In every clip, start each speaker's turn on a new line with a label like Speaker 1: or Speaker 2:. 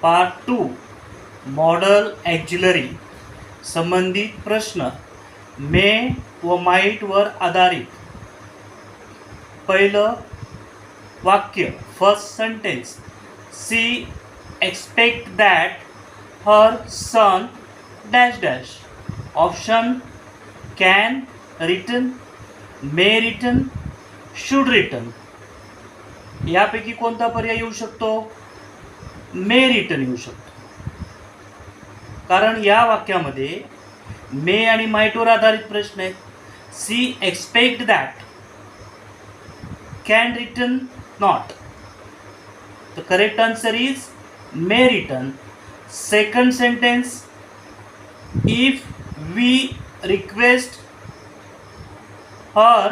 Speaker 1: Part 2 model auxiliary संबंधित प्रश्न मे व माईटवर आधारित. पहिलं वाक्य first sentence, see expect that her son dash dash. Option can written, may written, should written. यापैकी कोणता पर्याय येऊ शकतो? मे रिटन येऊ शकतो, कारण या वाक्यामध्ये मे आणि माईटवर आधारित प्रश्न आहेत. See expect that, can written not. The correct answer is may written. Second sentence, if we request her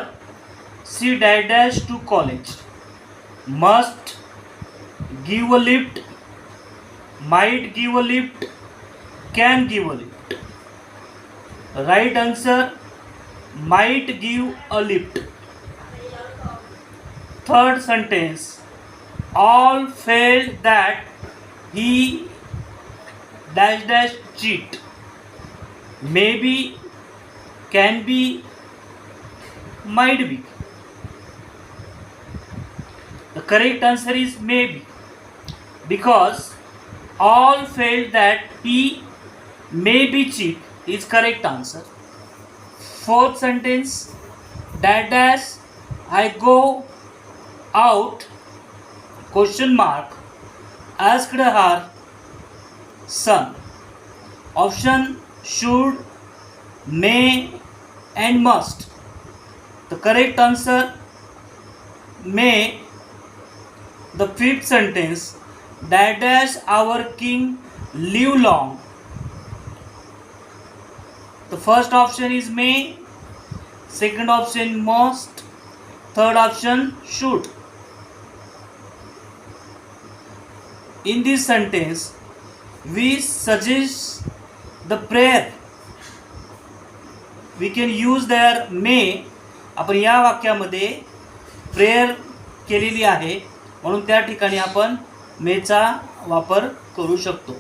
Speaker 1: she dash dash to college, must give a lift, might give a lift, can give a lift. Right answer, might give a lift. Third sentence, all felt that he dash dash cheat, maybe, can be, might be. The correct answer is maybe, because all felt that he may be cheat is correct answer. Fourth sentence, dash dash I go out question mark asked her son. Option should, may and must. The correct answer, may. The fifth sentence, dash dash our king live long. The first option is may, second option must, third option should. In this sentence, we suggest the prayer. We can use their may. आपण या वाक्यामध्ये prayer केलेली आहे, म्हणून त्या ठिकाणी आपण मेचा वापर करू शकतो.